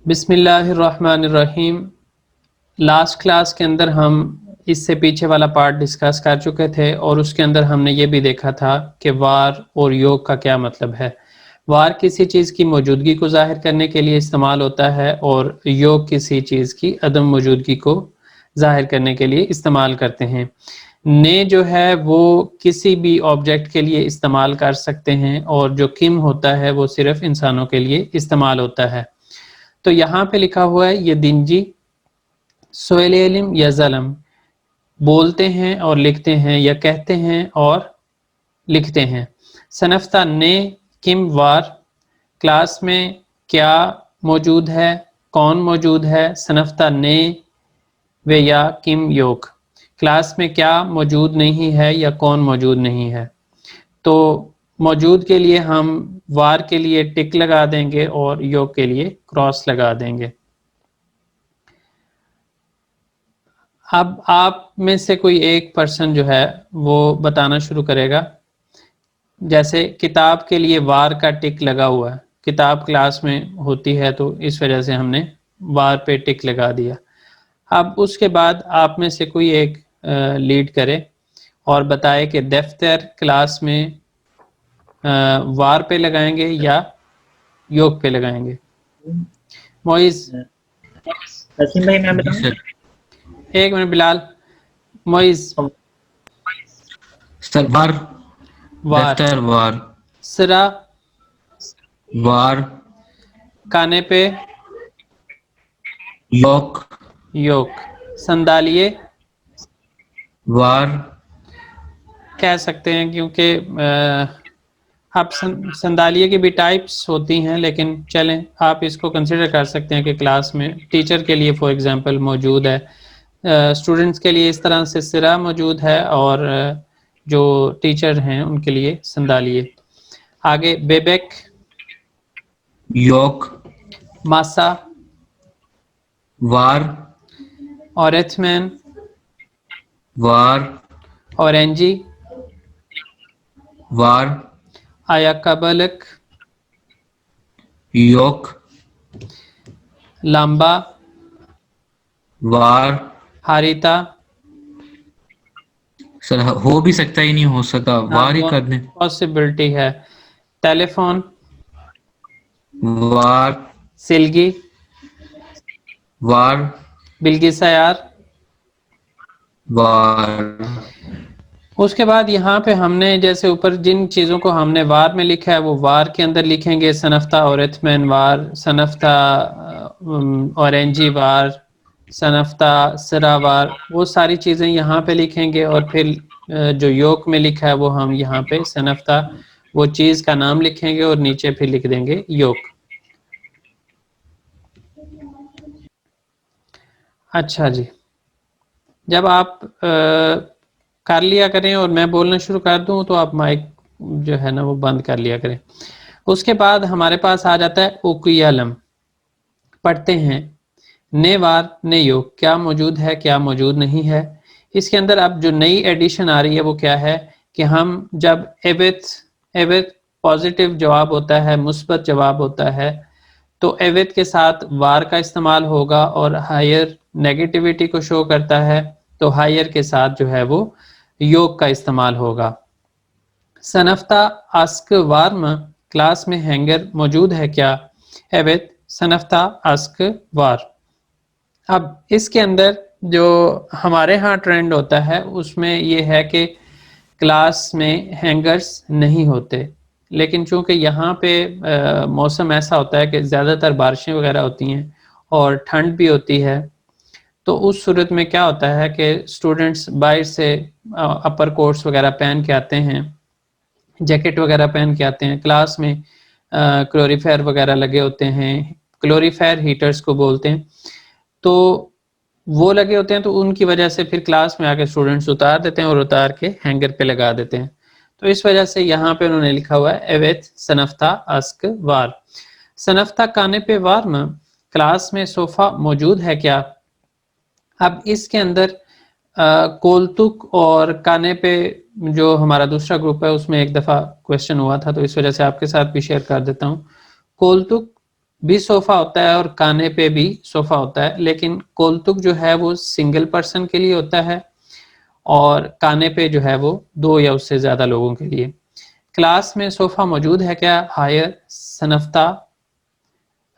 बिस्मिल्लाहिर्रहमानिर्रहीम। Last class के अंदर हम इससे पीछे वाला पार्ट डिस्कस कर चुके थे और उसके अंदर हमने ये भी देखा था कि वार और योग का क्या मतलब है। वार किसी चीज़ की मौजूदगी को ज़ाहिर करने के लिए इस्तेमाल होता है और योग किसी चीज़ की अदम मौजूदगी को ज़ाहिर करने के लिए इस्तेमाल करते हैं। ने जो है वो किसी भी ऑब्जेक्ट के लिए इस्तेमाल कर सकते हैं और जो किम होता है वो सिर्फ इंसानों के लिए इस्तेमाल होता है। तो यहाँ पे लिखा हुआ है ये दिनजी सोएलिम या ज़लम बोलते हैं और लिखते हैं या कहते हैं और लिखते हैं। सनफ्ता ने किम वार क्लास में क्या मौजूद है, कौन मौजूद है। सनफ्ता ने वे या किम योग क्लास में क्या मौजूद नहीं है या कौन मौजूद नहीं है। तो मौजूद के लिए हम वार के लिए टिक लगा देंगे और योग के लिए क्रॉस लगा देंगे। अब आप में से कोई एक पर्सन जो है वो बताना शुरू करेगा। जैसे किताब के लिए वार का टिक लगा हुआ है, किताब क्लास में होती है तो इस वजह से हमने वार पे टिक लगा दिया। अब उसके बाद आप में से कोई एक लीड करे और बताए कि दफ्तर क्लास में वार पे लगाएंगे या योग पे लगाएंगे। मोइज वसीम भाई मैं बताऊं? एक मिनट बिलाल। मोइज सर वार, वार, दफ्तर वार, सरा वार, काने पे योग, योग, संदालिये वार, कह सकते हैं क्योंकि आप संदालिये की भी टाइप्स होती हैं, लेकिन चलें आप इसको कंसिडर कर सकते हैं कि क्लास में टीचर के लिए फॉर एग्जांपल मौजूद है, स्टूडेंट्स के लिए इस तरह से सिरा मौजूद है और जो टीचर हैं उनके लिए संदालिये। आगे बेबेक, योग, मासा, वार, ऑरेथमैन, वार, ऑरेंजी, वार, आयाकबलक, योग, लांबा, वार। हारिता। सर हो भी सकता ही नहीं हो सका, वार ही कर दें। पॉसिबिलिटी है। टेलीफोन, वार, सिलगी, वार, बिल्गी सयार। वार। उसके बाद यहाँ पे हमने जैसे ऊपर जिन चीज़ों को हमने वार में लिखा है वो वार के अंदर लिखेंगे। सनफ्ता औरतमैन वार, सनफ्ता ऑरेंजी वार, सनफ्ता सिरा वार, वो सारी चीज़ें यहाँ पे लिखेंगे और फिर जो योग में लिखा है वो हम यहाँ पे सनफ्ता वो चीज़ का नाम लिखेंगे और नीचे फिर लिख देंगे योग। अच्छा जी, जब आप कर लिया करें और मैं बोलना शुरू कर दूं तो आप माइक जो है ना वो बंद कर लिया करें। उसके बाद हमारे पास आ जाता है उकियालम। पढ़ते हैं ने वार ने योग, क्या मौजूद है क्या मौजूद नहीं है। इसके अंदर अब जो नई एडिशन आ रही है वो क्या है कि हम जब एविथ पॉजिटिव जवाब होता है, मुस्बत जवाब होता है, तो एविथ के साथ वार का इस्तेमाल होगा और हायर नेगेटिविटी को शो करता है तो हायर के साथ जो है वो योग का इस्तेमाल होगा। सनफ्ता आस्क वार्म, क्लास में हैंगर मौजूद है क्या। एविथ सनफ्ता आस्क वार। अब इसके अंदर जो हमारे यहाँ ट्रेंड होता है उसमें ये है कि क्लास में हैंगर्स नहीं होते, लेकिन चूंकि यहाँ पे मौसम ऐसा होता है कि ज़्यादातर बारिशें वगैरह होती हैं और ठंड भी होती है, तो उस सूरत में क्या होता है कि स्टूडेंट्स बाहर से अपर कोट्स वगैरह पहन के आते हैं, जैकेट वगैरह पहन के आते हैं। क्लास में क्लोरीफायर वगैरह लगे होते हैं, क्लोरीफायर हीटर्स को बोलते हैं, तो वो लगे होते हैं, तो उनकी वजह से फिर क्लास में आके स्टूडेंट्स उतार देते हैं और उतार के हैंगर पे लगा देते हैं। तो इस वजह से यहाँ पे उन्होंने लिखा हुआ है एवेथ सनफ्ता आस्क वार। सनफ्ता काने पे वार्म, क्लास में सोफा मौजूद है क्या। अब इसके अंदर कोलतुक और काने पे जो हमारा दूसरा ग्रुप है उसमें एक दफ़ा क्वेश्चन हुआ था, तो इस वजह से आपके साथ भी शेयर कर देता हूँ। कोलतुक भी सोफा होता है और काने पे भी सोफा होता है, लेकिन कोलतुक जो है वो सिंगल पर्सन के लिए होता है और काने पे जो है वो 2 या उससे ज्यादा लोगों के लिए। क्लास में सोफा मौजूद है क्या? हायर सनफ्ता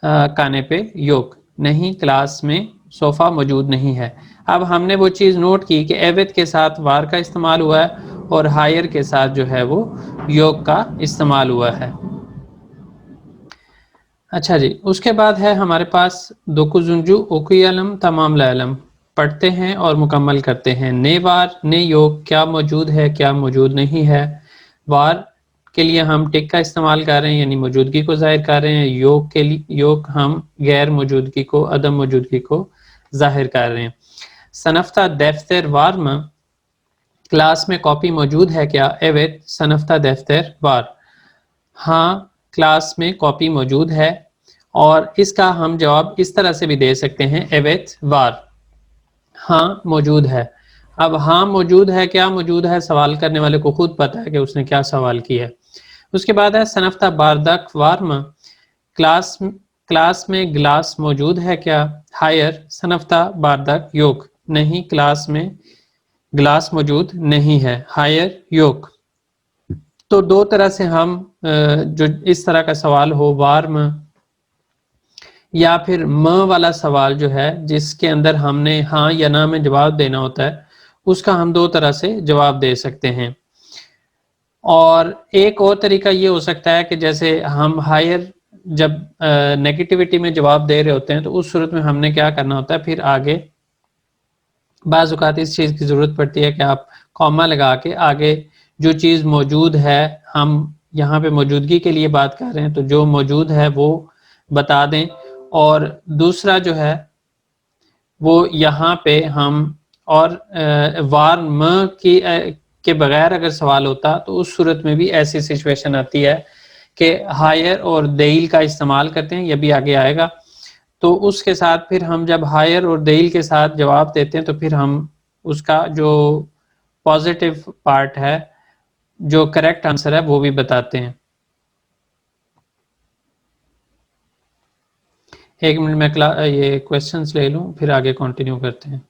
काने पे योग, नहीं क्लास में सोफा मौजूद नहीं है। अब हमने वो चीज़ नोट की कि एवित के साथ वार का इस्तेमाल हुआ है और हायर के साथ जो है वो योग का इस्तेमाल हुआ है। अच्छा जी, उसके बाद है हमारे पास दोकुजुंजू ओकुयालम तमाम लालम, पढ़ते हैं और मुकम्मल करते हैं। ने वार ने योग, क्या मौजूद है क्या मौजूद नहीं है। वार के लिए हम टिक का इस्तेमाल कर रहे हैं यानी मौजूदगी को जाहिर कर रहे हैं। योग के लिए योग हम गैर मौजूदगी को, अदम मौजूदगी को जाहिर कर रहे हैं। सनफ्ता दफ्तर वार्म, क्लास में कॉपी मौजूद है क्या? एवित सनफ्ता दफ्तर वार, हाँ क्लास में कॉपी मौजूद है। और इसका हम जवाब इस तरह से भी दे सकते हैं, एवित वार, हाँ मौजूद है। अब हाँ मौजूद है, क्या मौजूद है, सवाल करने वाले को खुद पता है कि उसने क्या सवाल किया है। उसके बाद है सनफ्ता बारदक वार्म, क्लास में ग्लास मौजूद है क्या? हायर सनफ्ता बारदक योग, नहीं क्लास में ग्लास मौजूद नहीं है। हायर योग। तो दो तरह से हम जो इस तरह का सवाल हो, वार्म या फिर म वाला सवाल जो है जिसके अंदर हमने हाँ या ना में जवाब देना होता है, उसका हम दो तरह से जवाब दे सकते हैं। और एक और तरीका ये हो सकता है कि जैसे हम हायर जब नेगेटिविटी में जवाब दे रहे होते हैं तो उस सूरत में हमने क्या करना होता है, फिर आगे बाज़ औक़ात इस चीज़ की ज़रूरत पड़ती है कि आप कॉमा लगा के आगे जो चीज़ मौजूद है, हम यहाँ पे मौजूदगी के लिए बात कर रहे हैं तो जो मौजूद है वो बता दें। और दूसरा जो है वो यहाँ पे हम और वार म की के बगैर अगर सवाल होता तो उस सूरत में भी ऐसी सिचुएशन आती है कि हायर और देइल का इस्तेमाल करते हैं, ये भी आगे आएगा। तो उसके साथ फिर हम जब हायर और देइल के साथ जवाब देते हैं तो फिर हम उसका जो पॉजिटिव पार्ट है, जो करेक्ट आंसर है, वो भी बताते हैं। एक मिनट में ये क्वेश्चंस ले लूं फिर आगे कंटिन्यू करते हैं।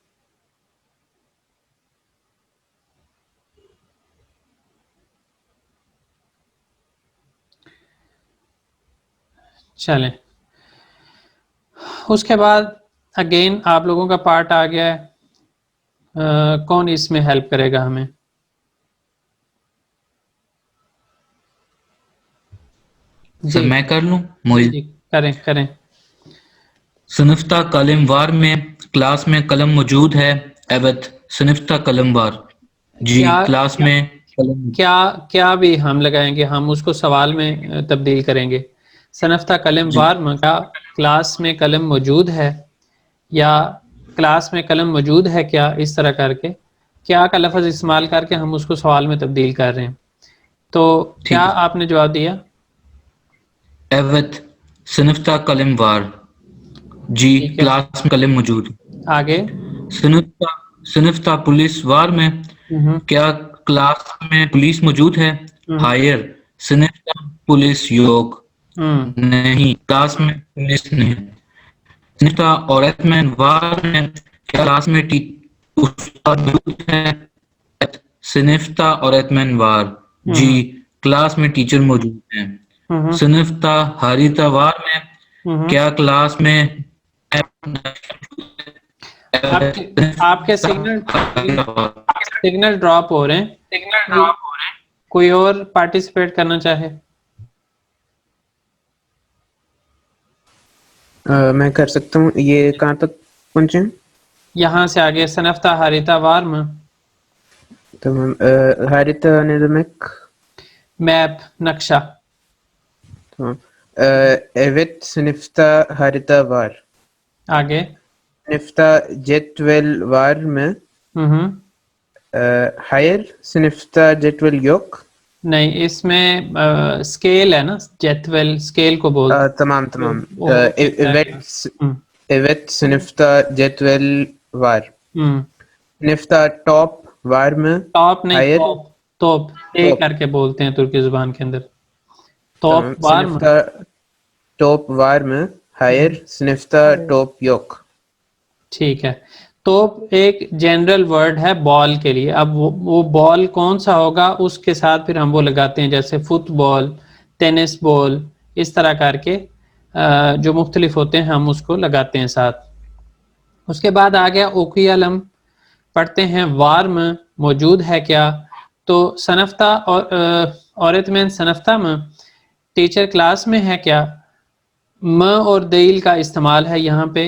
चलें, उसके बाद अगेन आप लोगों का पार्ट आ गया है। कौन इसमें हेल्प करेगा हमें? सर मैं कर लूं? मुझे जी करें करें। सनफ्ता कलम वार में क्लास में कलम मौजूद है। एवत सनफ्ता कलम वार, जी क्या क्लास में कलम। क्या क्या भी हम लगाएंगे, हम उसको सवाल में तब्दील करेंगे। सनफ्ता कलम जी वार में क्या क्लास में कलम मौजूद है, या क्लास में कलम मौजूद है क्या, इस तरह करके क्या का लफ्ज़ इस्तेमाल करके हम उसको सवाल में तब्दील कर रहे हैं। तो क्या ठीक है। आपने जवाब दिया? एवत सनफ्ता कलम वार, जी ठीक है, क्लास में कलम मौजूद। आगे। सनफ्ता सनफ्ता पुलिस वार में, हम्म क्या क्लास में पुलिस मौजूद है? हम्म हायर सनफ्ता पुलिस योग, हम्म नहीं क्लास में पुलिस नहीं। सनफ्ता औरत में वार में, क्या क्लास में उस्ताद मौजूद है? सनफ्ता औरत में वार, जी हम्म क्लास में टीचर मौजूद है। हम्म सनफ्ता हारिता वार में, हम्म क्या क्लास में आपके आपके सिग्नल ड्रॉप हो रहे हैं। कोई कोई और पार्टिसिपेट करना चाहे? मैं कर सकता हूँ। ये कहाँ तक पहुँचे हैं? यहाँ से आगे सनफ्ता हारिता वार्म, तमाम। हारिता ne demek? मैप नक्शा। Tamam. Evet, sınıfta harita var. आगे। Sınıfta cetvel var mı? हम्म Hayır, sınıfta cetvel yok. नहीं, इसमें स्केल है ना, जेतवेल स्केल को बोलते Tamam, हैं। tamam. वो Evet, हम्म evet, sınıfta cetvel var. हम्म Sınıfta top var mı? Top नहीं, Hayır, तोप तोप ए top. करके बोलते हैं तुर्की जुबान के अंदर। तोप Tamam. वार्म, Sınıfta top var mı? हायर स्निफ्ता टॉप योक। ठीक है, तो एक जनरल वर्ड है बॉल के लिए। अब वो बॉल कौन सा होगा उसके साथ फिर हम वो लगाते हैं, जैसे फुटबॉल, टेनिस बॉल, इस तरह करके जो मुख्तलिफ होते हैं हम उसको लगाते हैं साथ। उसके बाद आ गया ओकियालम, पढ़ते हैं वार्म मौजूद है क्या। तो सनफ्ता और औरत में सनफ्ता में टीचर क्लास में है क्या। म और देल का इस्तेमाल है यहाँ पे।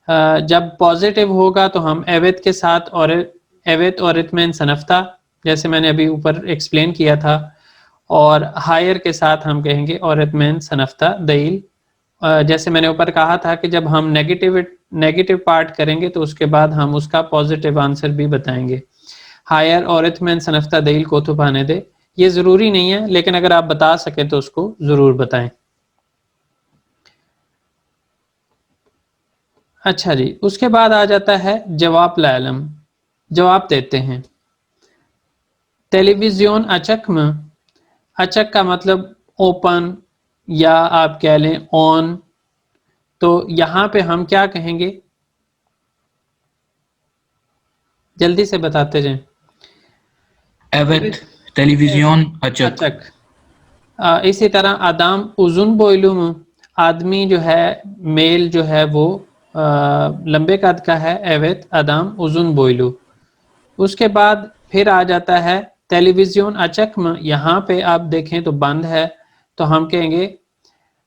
जब पॉजिटिव होगा तो हम एवेत के साथ और एवेत और इतमैन सनफ्ता, जैसे मैंने अभी ऊपर एक्सप्लेन किया था। और हायर के साथ हम कहेंगे और इतमैन सनफ्ता देल। जैसे मैंने ऊपर कहा था कि जब हम नेगेटिव पार्ट करेंगे तो उसके बाद हम उसका पॉजिटिव आंसर भी बताएंगे। हायर और इतमैन सनफ्ता देल कोतुब आने दे, ये ज़रूरी नहीं है, लेकिन अगर आप बता सकें तो उसको ज़रूर बताएं। अच्छा जी, उसके बाद आ जाता है जवाब लालम, जवाब देते हैं। टेलीविजन अचक में, अचक का मतलब ओपन या आप कह लें ऑन। तो यहाँ पे हम क्या कहेंगे, जल्दी से बताते जाएं। एवेत टेलीविजन अचक। अचक। इसी तरह आदाम उजुन बोइलुम, आदमी जो है मेल जो है वो लंबे कद का है, एवेत आदाम उजुन बोइलू। उसके बाद फिर आ जाता है टेलीविजन अचक में, यहाँ पे आप देखें तो बंद है, तो हम कहेंगे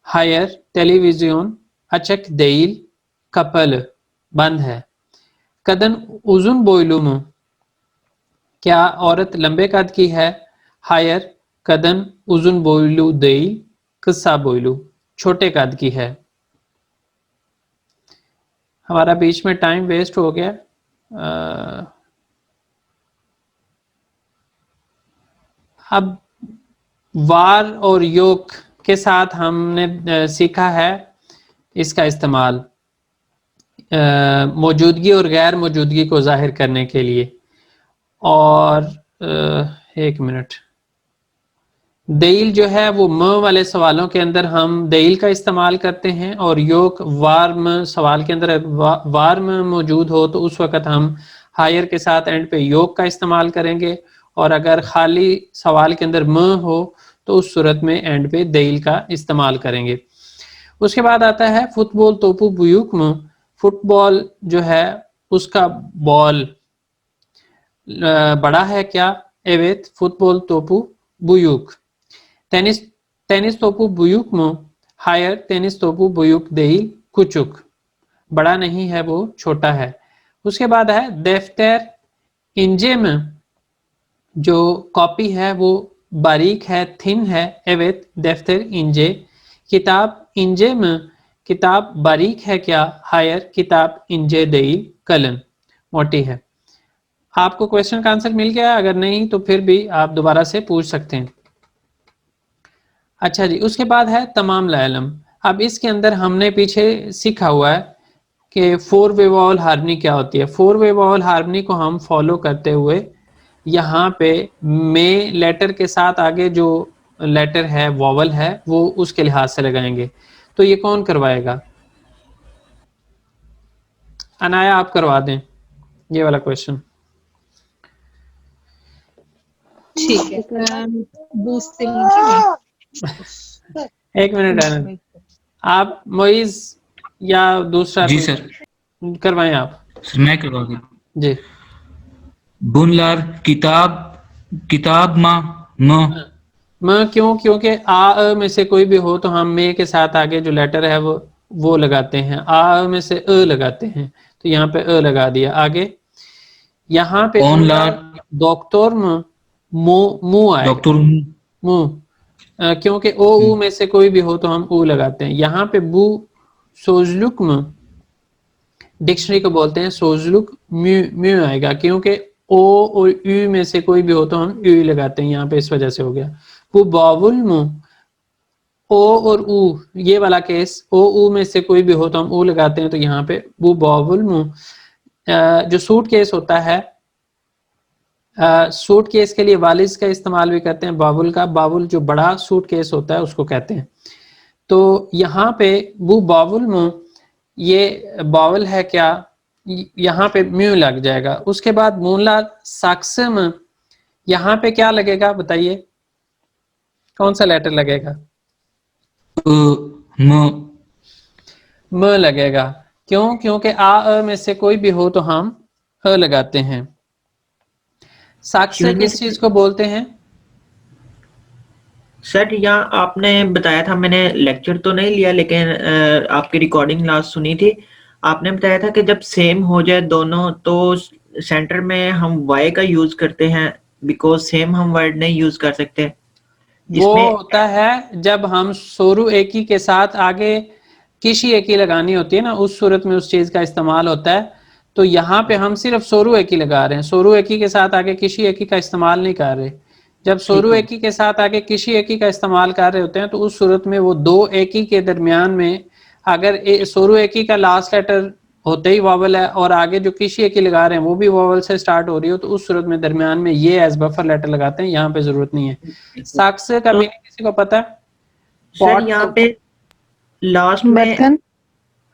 हायर टेलीविजन अचक देल कपल, बंद है। कदन उजुन बोइलुम, क्या औरत लंबे कद की है। हायर कदन उजुन बोइलू देल किस्सा बोइलू, छोटे कद की है। हमारा बीच में टाइम वेस्ट हो गया। अब वार और योक के साथ हमने सीखा है इसका इस्तेमाल मौजूदगी और गैर मौजूदगी को जाहिर करने के लिए। और एक मिनट, देल जो है वो म वाले सवालों के अंदर हम देल का इस्तेमाल करते हैं, और योक वार्म सवाल के अंदर वार्म मौजूद हो तो उस वक़्त हम हायर के साथ एंड पे योक का इस्तेमाल करेंगे, और अगर खाली सवाल के अंदर म हो तो उस सूरत में एंड पे देल का इस्तेमाल करेंगे। उसके बाद आता है फुटबॉल तोपू बुयूक में, फुटबॉल जो है उसका बॉल बड़ा है क्या। एवेत फुटबॉल तोपू बुयूक। टेनिस टेनिस तोपू बुयूक में, हायर टेनिस तोपू बुयूक देल कुचुक, बड़ा नहीं है वो छोटा है। उसके बाद है दफ्तर इंजे में, जो कॉपी है वो बारीक है, थिन है। एवेत दफ्तर इंजे। किताब इंजे में, किताब बारीक है क्या। हायर किताब इंजे देल कलन, मोटी है। आपको क्वेश्चन का आंसर मिल गया, अगर नहीं तो फिर भी आप दोबारा से पूछ सकते हैं। अच्छा जी, उसके बाद है तमाम लाइलम। अब इसके अंदर हमने पीछे सीखा हुआ है कि फोर वे वॉवल हार्मनी क्या होती है। फोर वे वॉवल हार्मनी को हम फॉलो करते हुए यहाँ पे में लेटर के साथ आगे जो लेटर है वॉवल है वो उसके लिहाज से लगाएंगे। तो ये कौन करवाएगा, अनाया आप करवा दें ये वाला क्वेश्चन। ठीक है, बूस्ट से नीचे एक मिनट आनंद, आप मोइज या दूसरा जी कोई सर, करवाएं आप। सर मैं करवा दूं। जी, बुनलार किताब, किताब मा म। म क्यों, क्योंकि आ में से कोई भी हो तो हम में के साथ आगे जो लेटर है वो लगाते हैं। आ में से अ लगाते हैं, तो यहाँ पे अ लगा दिया। आगे यहाँ पे ऑनलार डॉक्टर में मुंह आएगा, डॉक्टर मुंह, क्योंकि ओ ऊ में से कोई भी हो तो हम ऊ लगाते हैं। यहाँ पे बू सोजलुक में, डिक्शनरी को बोलते हैं सोजलुक, म्यू म्यू आएगा, क्योंकि ओ और यू में से कोई भी हो तो हम यू लगाते हैं, यहाँ पे इस वजह से हो गया। वो बावुल मुंह, ओ और ऊ ये वाला केस, ओ ऊ में से कोई भी हो तो हम ऊ लगाते हैं, तो यहाँ पे वो बावुल मुंह। जो सूट केस होता है, सूट केस के लिए वालिस का इस्तेमाल भी करते हैं बाबुल का। बाबुल जो बड़ा सूट केस होता है उसको कहते हैं। तो यहाँ पे बू बावुल मुंह, ये बावल है क्या, यहाँ पे म्यू लग जाएगा। उसके बाद मूला साक्सम, यहाँ पे क्या लगेगा बताइए, कौन सा लेटर लगेगा? म म लगेगा। क्यों? क्योंकि आ में से कोई भी हो तो हम अ लगाते हैं। साक्स क्योंकि किस चीज को बोलते हैं? सर यहाँ आपने बताया था, मैंने लेक्चर तो नहीं लिया लेकिन आपकी रिकॉर्डिंग लास्ट सुनी थी। आपने बताया था कि जब सेम हो जाए दोनों तो सेंटर में हम वाई का यूज करते हैं, बिकॉज सेम हम वर्ड नहीं यूज कर सकते वो जिसमें। होता है जब हम सोरू एकी के साथ आगे किसी एकी लगानी होती है ना, उस सूरत में उस चीज का इस्तेमाल होता है। तो यहाँ पे हम सिर्फ सोरू एकी लगा रहे हैं, सोरू एकी के साथ आगे किसी एकी का इस्तेमाल नहीं कर रहे। जब ठीक सोरू है। एकी के साथ आगे किसी एकी का इस्तेमाल कर रहे होते हैं तो उस सूरत में वो दो एकी के दरमियान में अगर सोरू एकी का लास्ट लेटर होते ही वावल है और आगे जो किसी एकी लगा रहे हैं वो भी वावल से स्टार्ट हो रही हो, तो उस सूरत में दरमियान में ये एज बफर लेटर लगाते हैं, यहाँ पे जरूरत नहीं है। साक्स का तो मीनिंग किसी को पता है? Sir pot. यहाँ पे लास्ट में बर्तन।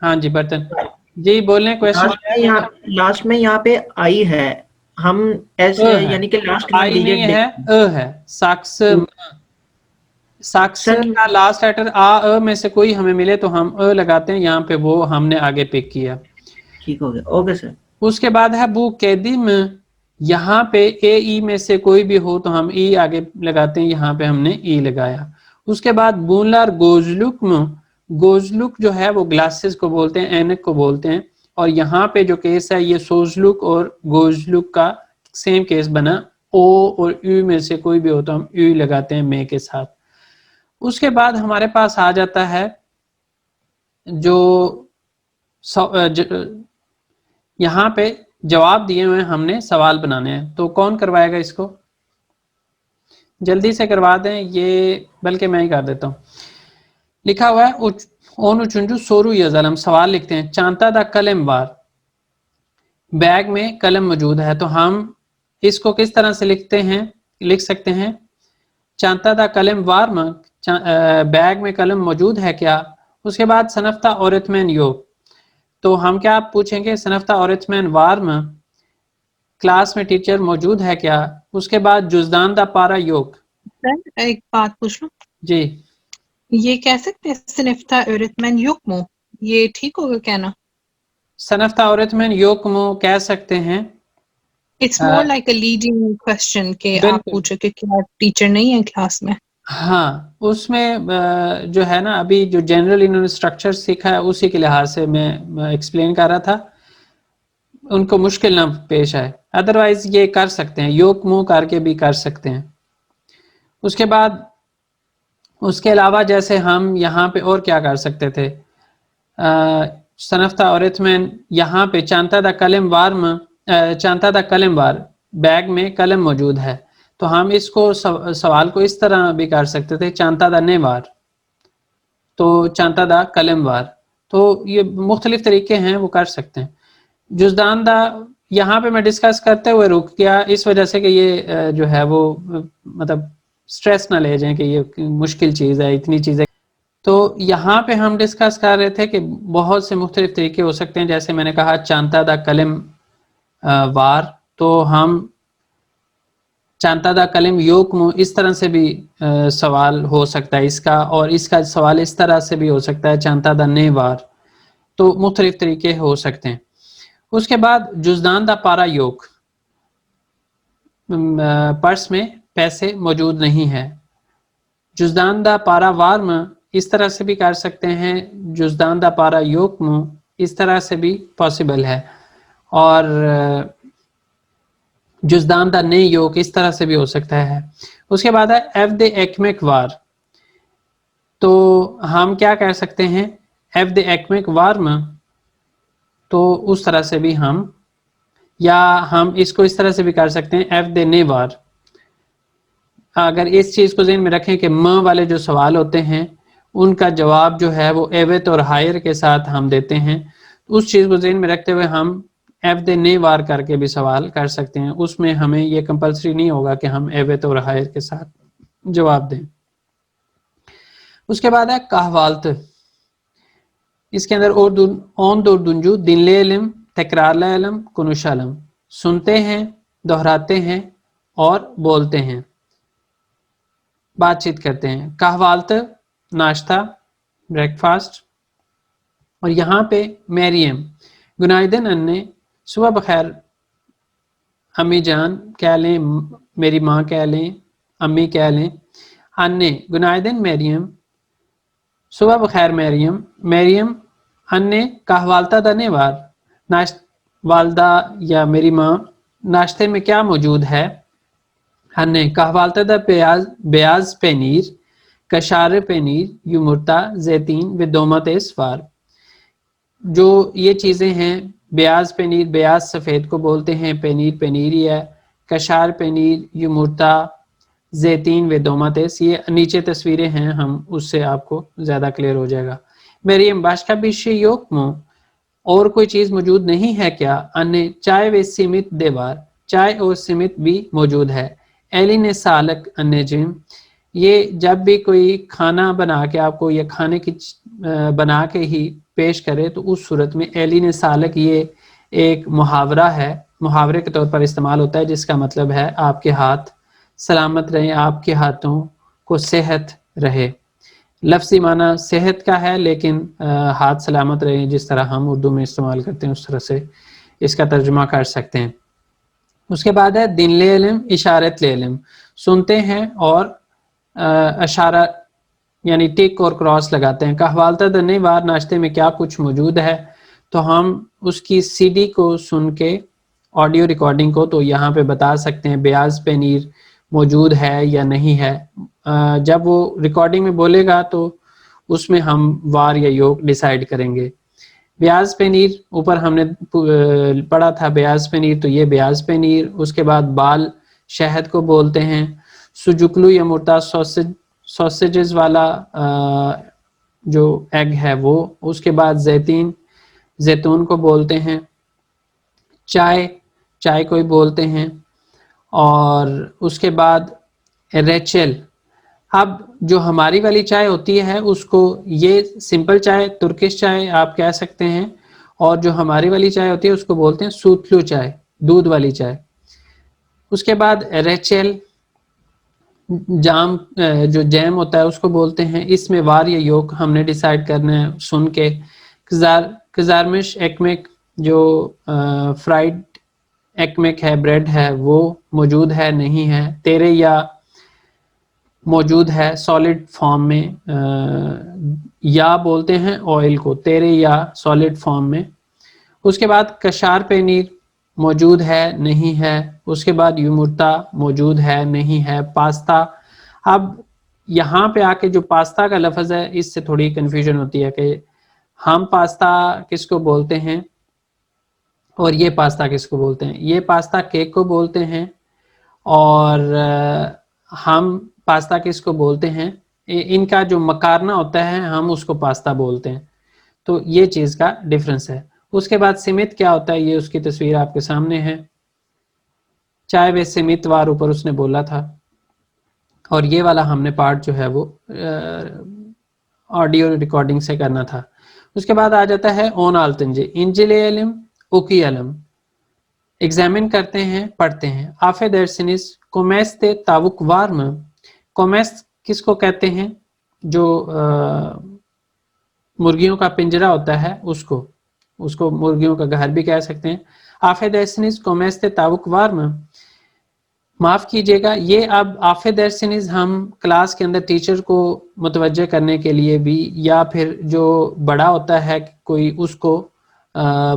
हाँ जी, बर्तन जी, बोलें क्वेश्चन। लास्ट में यहाँ पे आई है, हम एस अ है, यानी कि लास्ट में आई नहीं डिजिट है, देखते अ है। साक्स, हैं। साक्स सर का लास्ट लेटर आ अ में से कोई हमें मिले तो हम अ लगाते हैं, यहाँ पे वो हमने आगे पिक किया। ठीक हो गया, ओके सर। उसके बाद है बू कैदिम, यहाँ पे ए ई में से कोई भी हो तो हम ई आगे लगाते हैं, यहाँ पे हमने ई लगाया। उसके बाद बूलार गोजलुक, गोजलुक जो है वो ग्लासेस को बोलते हैं, ऐनक को बोलते हैं। और यहाँ पे जो केस है ये सोजलुक और गोजलुक का सेम केस बना, ओ और यू में से कोई भी हो तो हम यू लगाते हैं मे के साथ। उसके बाद हमारे पास आ जाता है जो यहाँ पे जवाब दिए हुए हमने, सवाल बनाने हैं, तो कौन करवाएगा इसको? जल्दी से करवा दें ये, बल्कि मैं ही कर देता हूँ। लिखा हुआ है ओनु चुंजू सोरू यजलम, सवाल लिखते हैं। चांता दा कलम बार, बैग में कलम मौजूद है, तो हम इसको किस तरह से लिख सकते हैं? चांता दा कलम वार में, बैग में कलम मौजूद है क्या? उसके बाद सनफ्ता और इत्मीन योग, तो हम क्या पूछेंगे? सनफ्ता और इत्मीन वार में क्लास में टीचर मौजूद है क्या? उसके बाद जुजदान दा पारा योग। सर एक बात पूछ लूं, जी, ये कह सकते हैं सिनिफ्ता öğretmen yok mu, ये ठीक होगा कहना? सनफ्ता और इत्मीन योग मो कह सकते हैं। It's more like a leading question के आप बिल्कुल, पूछो कि क्या टीचर नहीं है क्लास में। हाँ उसमें जो है ना, अभी जो जनरल इन्होंने स्ट्रक्चर सीखा है उसी के लिहाज से मैं एक्सप्लेन कर रहा था, उनको मुश्किल ना पेश आए। अदरवाइज ये कर सकते हैं, योग मुंह करके भी कर सकते हैं। उसके बाद उसके अलावा जैसे हम यहाँ पे और क्या कर सकते थे? सनफ्ता और इत्मीन, यहाँ पे चांता दा कलम वार में, चांता दा कलम वार, बैग में कलम मौजूद है, तो हम इसको सवाल को इस तरह भी कर सकते थे, चांता दा ने वार, तो चांता दा कलम वार। तो ये मुख्तलिफ तरीके हैं, वो कर सकते हैं। जुजदान दा यहाँ पे मैं डिस्कस करते हुए रुक गया, इस वजह से कि ये जो है वो मतलब स्ट्रेस ना ले जाएं कि ये मुश्किल चीज़ है, इतनी चीज़ें। तो यहाँ पे हम डिस्कस कर रहे थे कि बहुत से मुख्तलिफ तरीके हो सकते हैं, जैसे मैंने कहा चांता दा कलम वार, तो हम चांता दा कलम योग मु, इस तरह से भी सवाल हो सकता है इसका, और इसका सवाल इस तरह से भी हो सकता है चांता दा ने वार, तो मुख्तलिफ तरीके हो सकते हैं। उसके बाद जुजदान दा पारा योग, पर्स में पैसे मौजूद नहीं है। जुजदान दा पारा वार में इस तरह से भी कर सकते हैं, जुजदान दा पारा योग में इस तरह से भी पॉसिबल है, और जुजदान दा ने योग इस तरह से भी हो सकता है। उसके बाद है एफ दे एकमिक वार, तो हम क्या कह सकते हैं? एफ दे एकमिक वार में, तो उस तरह से भी हम, या हम इसको इस तरह से भी कर सकते हैं एफ दे ने वार। अगर इस चीज़ को ज़हन में रखें कि म वाले जो सवाल होते हैं उनका जवाब जो है वो एवेत और हायर के साथ हम देते हैं, उस चीज़ को ज़हन में रखते हुए हम एफ दे ने वार करके भी सवाल कर सकते हैं। उसमें हमें ये कंपलसरी नहीं होगा कि हम एवेत और हायर के साथ जवाब दें। उसके बाद है कहवालत, इसके अंदर ओन दुर्दुंजू दिनले इल्म तकरार इल्म कुनुशालम, सुनते हैं, दोहराते हैं और बोलते हैं, बातचीत करते हैं। कहवालत नाश्ता, ब्रेकफास्ट। और यहाँ पे मैरियम, गुनाइदन अन्ने, सुबह बखैर अम्मी जान कह लें, मेरी माँ कह लें, अम्मी कह लें। अन्ने गुनाइदन मैरियम, सुबह बखैर मैरियम। मैरियम अन्ने कहवालता धन्यवाद, नाश्त वालदा या मेरी माँ नाश्ते में क्या मौजूद है। अन्ने कहवालता द ब्याज पेनीर, कशार पेनीर, युमुर्ता जैतीन विदोमत सफार। जो ये चीज़ें हैं, ब्याज पेनीर, ब्याज सफ़ेद को बोलते हैं, पेनीर पेनीर ही है, कशार पेनीर, युमुर्ता जैतीन वेदोमतेस, ये नीचे तस्वीरें हैं, हम उससे आपको ज़्यादा क्लियर हो जाएगा। मरियम बाशका बिश योकमो, और कोई चीज़ मौजूद नहीं है क्या। अन्य चाय व सीमित देवार, चाय और सीमित भी मौजूद है। एली ने सालक अन्य जिम, ये जब भी कोई खाना बना के आपको या खाने की बना के ही पेश करे तो उस सूरत में एली ने सालक ये एक मुहावरा है, मुहावरे के तौर पर इस्तेमाल होता है, जिसका मतलब है आपके हाथ सलामत रहें, आपके हाथों को सेहत रहे। लफ्ज़ी माना सेहत का है, लेकिन हाथ सलामत रहें जिस तरह हम उर्दू में इस्तेमाल करते हैं उस तरह से इसका तर्जुमा कर सकते हैं। उसके बाद है दिन ले इल्म इशारत ले इल्म, सुनते हैं और अशारा यानी टिक और क्रॉस लगाते हैं। कहवालता धन्यवाद, नाश्ते में क्या कुछ मौजूद है, तो हम उसकी सीडी को सुन के ऑडियो रिकॉर्डिंग को तो यहाँ पे बता सकते हैं ब्याज पनीर मौजूद है या नहीं है। जब वो रिकॉर्डिंग में बोलेगा तो उसमें हम वार या योग डिसाइड करेंगे। ब्याज पनीर ऊपर हमने पढ़ा था, ब्याज पनीर, तो ये ब्याज पनीर। उसके बाद बाल शहद को बोलते हैं। सुजुकलू या मुर्ता सॉसेजेस वाला जो एग है वो। उसके बाद जैतून को बोलते हैं। चाय को ही बोलते हैं। और उसके बाद रेचल, अब जो हमारी वाली चाय होती है उसको ये सिंपल चाय, तुर्किश चाय आप कह सकते हैं, और जो हमारी वाली चाय होती है उसको बोलते हैं सूतलू चाय, दूध वाली चाय। उसके बाद रेचल जाम, जो जैम होता है उसको बोलते हैं। इसमें वार या योग हमने डिसाइड करना है सुन के। कजारमिश एकमेक, जो फ्राइड एकमेक है, ब्रेड है, वो मौजूद है नहीं है। तेरे या मौजूद है सॉलिड फॉर्म में, या बोलते हैं ऑयल को, तेरे या सॉलिड फॉर्म में। उसके बाद कशार पनीर मौजूद है नहीं है। उसके बाद युमुर्ता मौजूद है नहीं है। पास्ता, अब यहाँ पे आके जो पास्ता का लफ्ज़ है इससे थोड़ी कन्फ्यूजन होती है कि हम पास्ता किसको बोलते हैं और ये पास्ता किसको बोलते हैं। ये पास्ता केक को बोलते हैं और हम पास्ता किसको बोलते हैं, इनका जो मकारना होता है हम उसको पास्ता बोलते हैं। तो ये चीज़ का डिफरेंस है। उसके बाद सीमित क्या होता है, ये उसकी तस्वीर आपके सामने है। चाय वे सीमित वार ऊपर उसने बोला था, और ये वाला हमने पार्ट जो है वो ऑडियो रिकॉर्डिंग से करना था। उसके बाद आ जाता है ओन आलतंजे इंजिले इल्म उकी अलम, एग्जामिन करते हैं, पढ़ते हैं। आफे दर्शनिस कोमेस्ते तावुक वार्म, कोमेस किसको कहते हैं, जो मुर्गियों का पिंजरा होता है उसको मुर्गियों का घर भी कह सकते हैं। आफे दर्शनिस कोमेस्ते तावुक वार्म, माफ़ कीजिएगा, ये अब आफे दर्शनिस हम क्लास के अंदर टीचर को मुतवज्जे करने के लिए भी, या फिर जो बड़ा होता है कोई उसको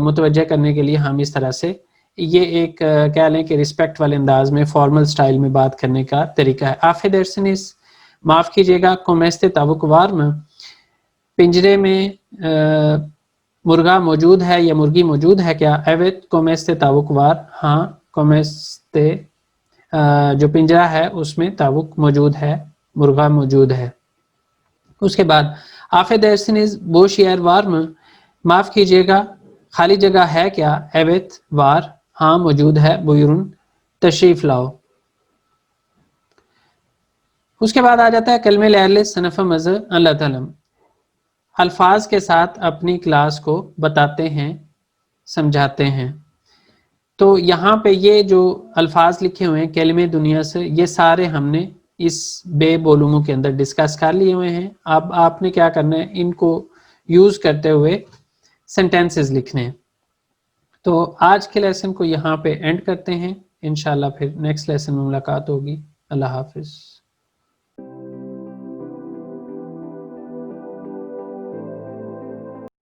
मुतवज्जे करने के लिए हम इस तरह से, ये एक कह लें कि रिस्पेक्ट वाले अंदाज में फॉर्मल स्टाइल में बात करने का तरीका है। आफे दर्शनिस, माफ़ कीजिएगा, कोमेस्ते तावुक वार्म, पिंजरे में मुर्गा मौजूद है या मुर्गी मौजूद है क्या। एवेत कोमेस्ते तावुक वार, हाँ कोमेस्ते, जो पिंजरा है उसमें तावुक मौजूद है, मुर्गा मौजूद है। उसके बाद आफे दर्शनिस बोशियर वार्म, माफ़ कीजिएगा, खाली जगह है क्या। एवेत वार, हाँ मौजूद है, बुयरुन तशरीफ लाओ। उसके बाद आ जाता है कलमे लैले सनफ़ मज़ अल्लाह तलम, अल्फाज के साथ अपनी क्लास को बताते हैं, समझाते हैं। तो यहाँ पे ये जो अल्फाज लिखे हुए हैं कलमे दुनिया से, ये सारे हमने इस बे वॉल्यूमों के अंदर डिस्कस कर लिए हुए हैं। अब आपने क्या करना है, इनको यूज़ करते हुए सेंटेंसेस लिखने हैं। तो आज के लेसन को यहाँ पे एंड करते हैं, इंशाल्लाह फिर नेक्स्ट लेसन में मुलाकात होगी। अल्लाह हाफिज़।